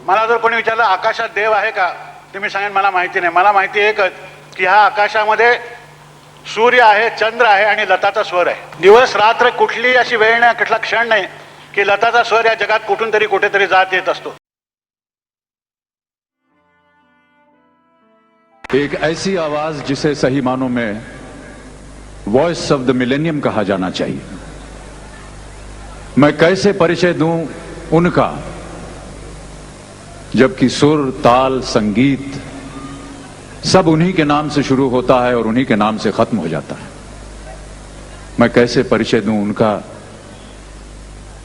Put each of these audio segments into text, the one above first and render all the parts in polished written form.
मला जर कोणी विचारलं आकाशात देव आहे का, तर मी सांगेन मला माहिती नाही. मला माहिती एकच की ह्या आकाशामध्ये सूर्य आहे, चंद्र आहे आणि लताचा स्वर आहे. दिवस रात्र कुठली अशी वेळ नाही, कुठला क्षण नाही की लताचा स्वर या जगात कुठून तरी कुठेतरी जात येत असतो. एक ऐसी आवाज जिसे सही मानों में वॉइस ऑफ द मिलेनियम कहा जाना चाहिए. मैं कैसे परिचय दूं उनका, जबकि सुर, ताल, संगीत सब उन्हीं के नाम से शुरू होता है और उन्हीं के नाम से खत्म हो जाता है. मैं कैसे परिचय दूं उनका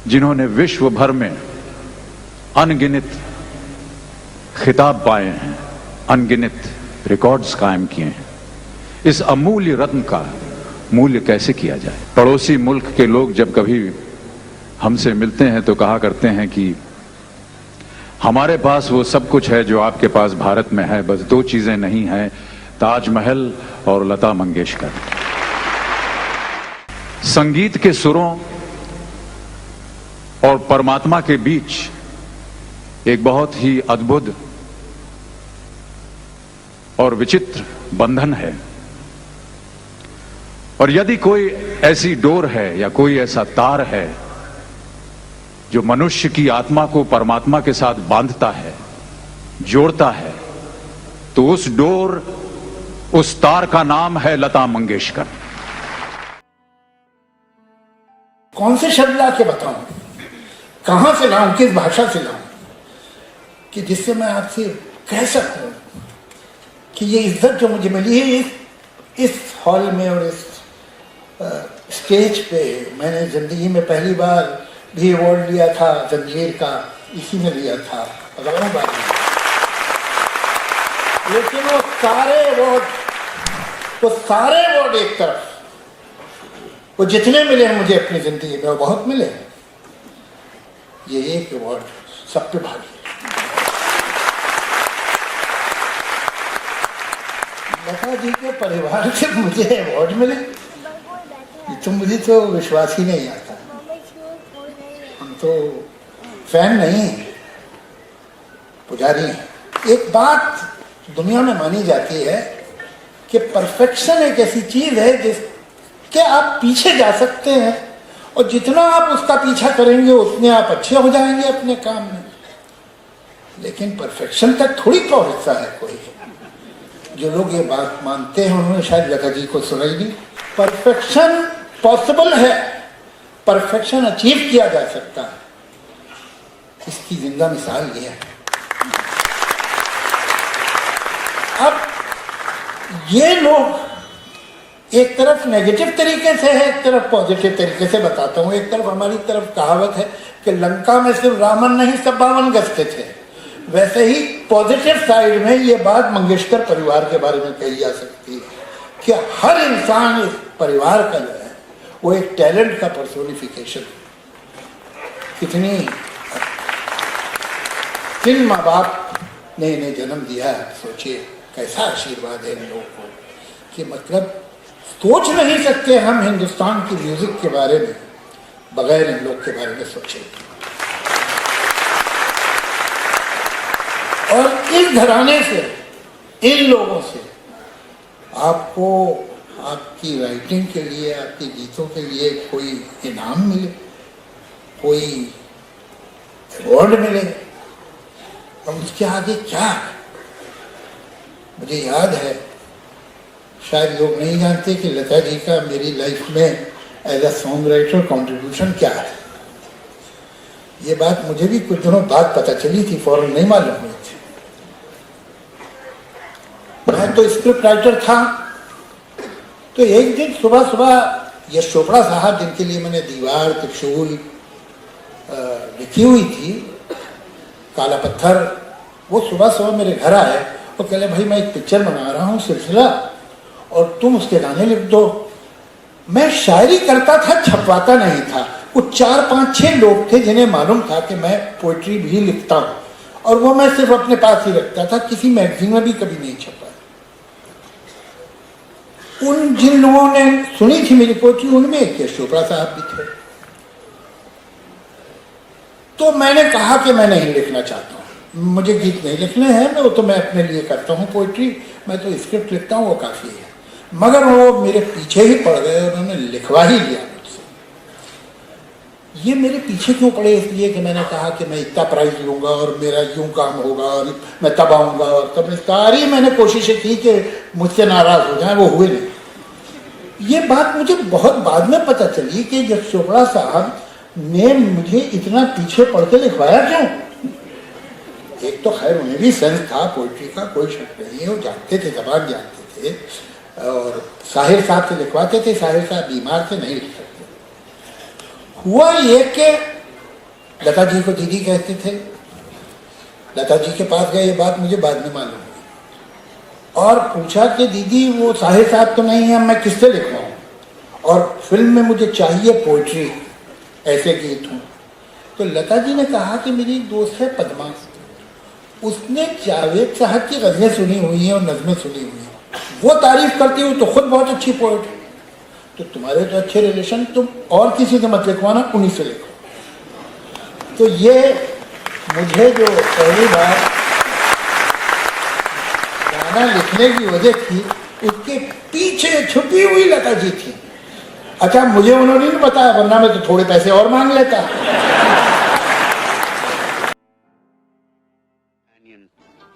जिन्होंने विश्व भर में अनगिनत खिताब पाए हैं, अनगिनत रिकॉर्ड्स कायम किए हैं. इस अमूल्य रत्न का मूल्य कैसे किया जाए. पड़ोसी मुल्क के लोग जब कभी हमसे मिलते हैं तो कहा करते हैं कि हमारे पास वो सब कुछ है जो आपके पास भारत में है, बस दो चीजें नहीं हैं, ताजमहल और लता मंगेशकर. संगीत के सुरों और परमात्मा के बीच एक बहुत ही अद्भुत और विचित्र बंधन है. और यदि कोई ऐसी डोर है या कोई ऐसा तार है जो मनुष्य की आत्मा को परमात्मा के साथ बांधता है, जोड़ता है, तो उस डोर, उस तार का नाम है लता मंगेशकर. कौन से शब्द ला के बताऊं, कहां से लाऊं, किस भाषा से लाऊं कि जिससे मैं आपसे कह सकूं कि ये इज्जत जो मुझे मिली है इस हॉल में और इस स्टेज पे, मैंने जिंदगी में पहली बार भी अवार्ड लिया था जंजीर का, इसी में लिया था, बात. लेकिन वो सारे अवार्ड एक तरफ, वो जितने मिले हैं मुझे अपनी जिंदगी में वो बहुत मिले, ये एक अवार्ड सब पे भारी. लता जी के परिवार से मुझे अवार्ड मिले, तो मुझे तो विश्वास ही नहीं आता. हम तो फैन नहीं हैं, पुजारी हैं. एक बात दुनिया में मानी जाती है कि परफेक्शन एक ऐसी चीज है जिसके आप पीछे जा सकते हैं और जितना आप उसका पीछा करेंगे उतने आप अच्छे हो जाएंगे अपने काम में. लेकिन परफेक्शन तक थोड़ी पहुंचता है कोई. जो लोग ये बात मानते हैं उन्होंने शायद लता जी को सुना ही नहीं. परफेक्शन पॉसिबल है, परफेक्शन अचीव किया जा सकता है, इसकी जिंदा मिसाल ये है. अब ये लोग एक तरफ नेगेटिव तरीके से है, एक तरफ पॉजिटिव तरीके से बताता हूँ. एक तरफ हमारी तरफ कहावत है कि लंका में सिर्फ रावण नहीं सब 52 गजते थे, वैसे ही पॉजिटिव साइड में ये बात मंगेशकर परिवार के बारे में कही जा सकती है कि हर इंसान इस परिवार का जो है वो एक टैलेंट का पर्सोनिफिकेशन. किन माँ बाप ने इन्हें जन्म दिया है, सोचिए कैसा आशीर्वाद है इन लोगों को कि मतलब सोच नहीं सकते हम हिंदुस्तान की म्यूजिक के बारे में बगैर इन लोग के बारे में सोचे. और इस घराने से, इन लोगों से आपको आपकी राइटिंग के लिए, आपके गीतों के लिए कोई इनाम मिले, कोई अवार्ड मिले, और उसके आगे क्या. मुझे याद है, शायद लोग नहीं जानते कि लता जी का मेरी लाइफ में as a song writer contribution क्या है. ये बात मुझे भी कुछ दिनों बाद पता चली थी, फौरन नहीं मालूम हुई थी. मैं तो स्क्रिप्ट राइटर था, तो एक दिन सुबह सुबह यश चोपड़ा साहब, जिनके लिए मैंने दीवार, त्रिशूल लिखी हुई थी, काला पत्थर, वो सुबह सुबह मेरे घर आए और कहले भाई मैं एक पिक्चर बना रहा हूँ सिलसिला, और तुम उसके गाने लिख दो. मैं शायरी करता था, छपवाता नहीं था. कुछ 4, 5, 6 लोग थे जिन्हें मालूम था कि मैं पोइट्री भी लिखता हूँ, और वो मैं सिर्फ अपने पास ही रखता था, किसी मैगजीन में भी कभी नहीं छपा. उन जिन लोगों ने सुनी थी मेरी पोइट्री, उनमें यश चोपड़ा साहब भी थे. तो मैंने कहा कि मैं नहीं लिखना चाहता हूँ. मुझे गीत नहीं लिखने हैं, मैं वो तो मैं अपने लिए करता हूँ पोइट्री, मैं तो स्क्रिप्ट लिखता हूँ, वो काफ़ी है। मगर वो मेरे पीछे ही पड़ गए, उन्होंने लिखवा ही लिया मुझसे। ये मेरे पीछे क्यों पड़े? इसलिए कि मैंने कहा कि मैं इतना प्राइज लूँगा और मेरा यूँ काम होगा और मैं तब आऊँगा और तब, सारी मैंने कोशिशें की कि मुझसे नाराज़ हो जाए, वो हुए नहीं। ये बात मुझे बहुत बाद में पता चली कि जब चोपड़ा साहब ने मुझे इतना पीछे पड़ के लिखवाया क्यों। एक तो खैर उन्हें भी सेंस था पोइट्री का, कोई शक नहीं है, वो जानते थे, जबान जानते थे, और साहिर साहब से लिखवाते थे। साहिर साहब बीमार थे, नहीं लिख सकते। हुआ ये कि लता जी को दीदी कहते थे, लता जी के पास गए, ये बात मुझे बाद में मालूम हुई, और पूछा कि दीदी वो साहिर साहब तो नहीं है, मैं किससे लिखवाऊँ, और फिल्म में मुझे चाहिए पोइट्री, ऐसे गीत हूँ। तो लता जी ने कहा कि मेरी एक दोस्त है पद्मा, उसने जावेद साहब की गज़लें सुनी हुई हैं और नज़में सुनी हुई हैं, वो तारीफ करती हूँ तो खुद बहुत अच्छी पोइट है, तो तुम्हारे तो अच्छे रिलेशन, तुम और किसी से मत लिखवाना, उन्हीं से लिखो। तो ये मुझे जो पहली बार गाना लिखने की वजह थी, उसके पीछे छुपी हुई लता जी थी। अच्छा, मुझे उन्होंने नहीं बताया, वरना मैं तो थोड़े पैसे और मांग लेता।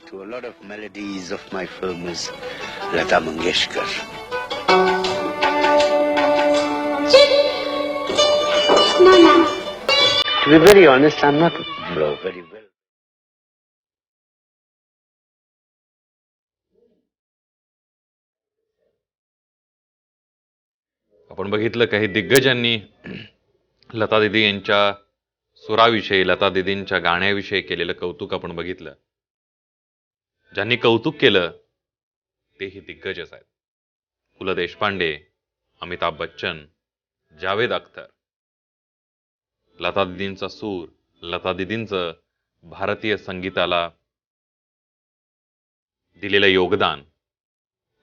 To a lot of melodies of my film is Lata Mangeshkar. No. To be very honest, I'm not very well. आपण बघितलं काही दिग्गजांनी लता दीदी यांच्या सुराविषयी, लता दीदींच्या गाण्याविषयी केलेलं कौतुक आपण बघितलं. ज्यांनी कौतुक केलं तेही दिग्गजच आहेत. पु ल देशपांडे, अमिताभ बच्चन, जावेद अख्तर. लता दीदींचा सूर, लता दीदींचं भारतीय संगीताला दिलेलं योगदान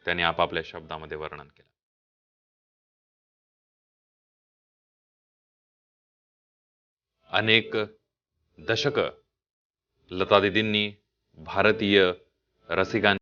त्यांनी आपापल्या शब्दामध्ये वर्णन केलं. अनेक दशक लता दीदींनी भारतीय रसिकां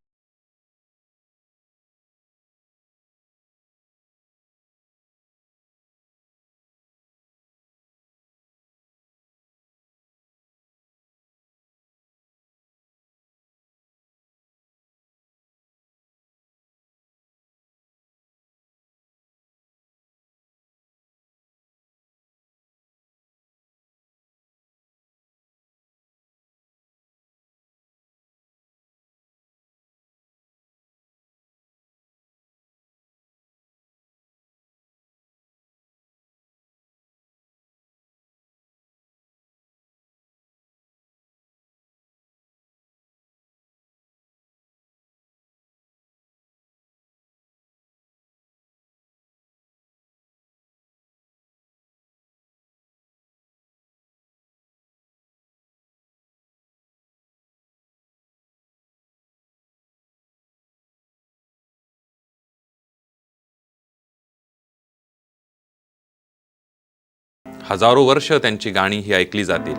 हजारो वर्ष त्यांची गाणी ही ऐकली जातील.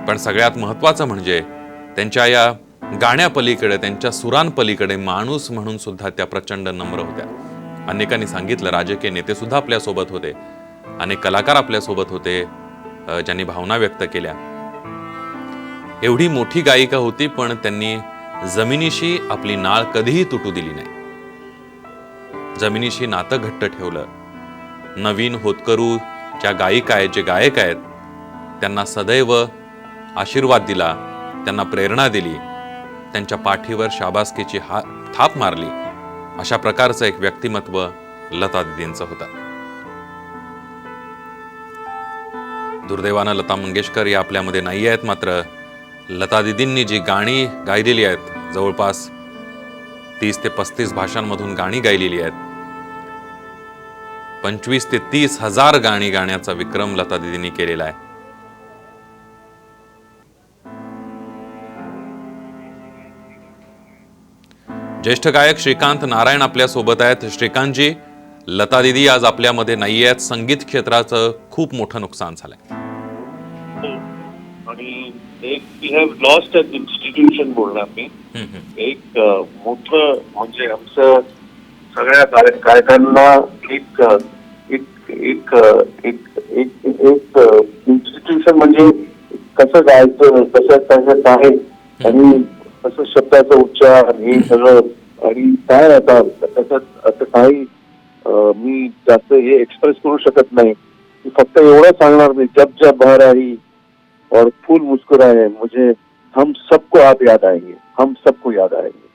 पण सगळ्यात महत्त्वाचं म्हणजे त्यांच्या या गाण्यापलीकडे, त्यांच्या सुरांपलीकडे माणूस म्हणून सुद्धा त्या प्रचंड नम्र होत्या. अनेकांनी सांगितलं, राजकीय नेते सुद्धा आपल्या सोबत होते, अनेक कलाकार आपल्या सोबत होते, ज्यांनी भावना व्यक्त केल्या. एवढी मोठी गायिका होती, पण त्यांनी जमिनीशी आपली नाळ कधीही तुटू दिली नाही. जमिनीशी नातं घट्ट ठेवलं. नवीन होतकरू ज्या गायिका आहेत, जे गायक आहेत, त्यांना सदैव आशीर्वाद दिला, त्यांना प्रेरणा दिली, त्यांच्या पाठीवर शाबासकीची थाप मारली. अशा प्रकारचं एक व्यक्तिमत्व लता दीदींचं होतं. दुर्दैवानं लता मंगेशकर या आपल्यामध्ये नाही आहेत. मात्र लता दीदींनी जी गाणी गायलेली आहेत, जवळपास 30 ते 35 भाषांमधून गाणी गायलेली आहेत. 25 ते 30 हजार गाणी गाण्याचा विक्रम लता दीदींनी केलेला आहे. ज्येष्ठ गायक श्रीकांत नारायण आपल्या सोबत आहेत. श्रीकांतजी, लता दीदी आज आपल्यामध्ये नाही आहेत. संगीत क्षेत्राचं खूप मोठं नुकसान झालंय. आणि एक we have lost an institution बोलणार मी. एक मोठं म्हणजे आमचं सगळ्या गायकांना एक एक एक एक एक इन्स्टिट्यूशन म्हणजे कसं गायचं, कसं आहे आणि कसं शब्दाचा उच्चार हे सगळं आणि काय आता त्याच्यात असं काही मी जास्त हे एक्सप्रेस करू शकत नाही. फक्त एवढं सांगणार मी, जब जब बह रही और फूल मुस्कुराए मुझे हम सबको आप याद आएंगे, हम सबको याद आएंगे.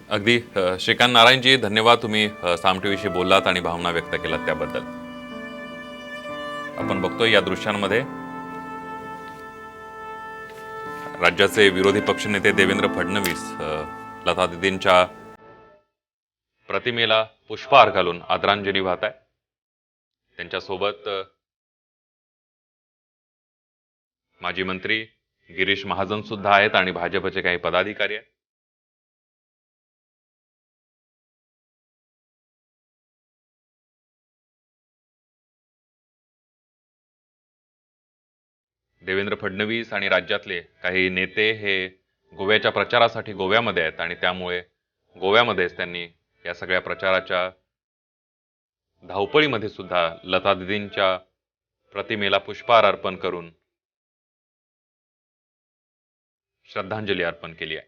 अगदी श्रीकांत नारायणजी, धन्यवाद. तुम्ही साम टीव्हीशी बोललात आणि भावना व्यक्त केलात त्याबद्दल. आपण बघतोय या दृश्यांमध्ये राज्याचे विरोधी पक्षनेते देवेंद्र फडणवीस लता दीदींच्या प्रतिमेला पुष्पहार घालून आदरांजली वाहत आहे. त्यांच्यासोबत माजी मंत्री गिरीश महाजन सुद्धा आहेत आणि भाजपचे काही पदाधिकारी आहेत. देवेंद्र फडणवीस आणि राज्यातले काही नेते हे गोव्याच्या प्रचारासाठी गोव्यामध्ये आहेत आणि त्यामुळे गोव्यामध्येच त्यांनी या सगळ्या प्रचाराच्या धावपळीमध्ये सुद्धा लता दीदींच्या प्रतिमेला पुष्पहार अर्पण करून श्रद्धांजली अर्पण केली आहे.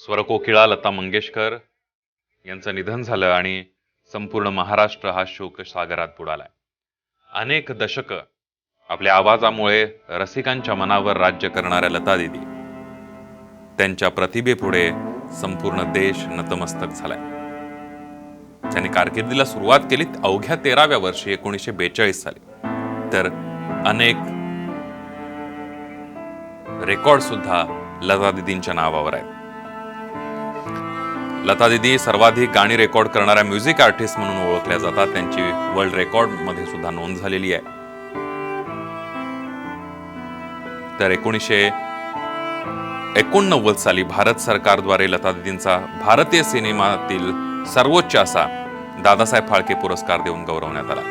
स्वरकोकिळा लता मंगेशकर यांचं निधन झालं आणि संपूर्ण महाराष्ट्र हा शोक सागरात बुडालाय. अनेक दशकं आपल्या आवाजामुळे रसिकांच्या मनावर राज्य करणाऱ्या लता दीदी, त्यांच्या प्रतिभेपुढे संपूर्ण देश नतमस्तक झालाय. त्यांनी कारकिर्दीला सुरुवात केली अवघ्या 13व्या वर्षी 1942 साली. तर अनेक रेकॉर्ड सुद्धा लता दीदींच्या नावावर आहेत. लता दीदी सर्वाधिक गाणी रेकॉर्ड करणाऱ्या म्युझिक आर्टिस्ट म्हणून ओळखल्या जातात. त्यांची वर्ल्ड रेकॉर्ड मध्ये सुद्धा नोंद झालेली आहे. तर 1989 साली भारत सरकारद्वारे लता दीदींचा भारतीय सिनेमातील सर्वोच्च असा दादासाहेब फाळके पुरस्कार देऊन गौरवण्यात आला.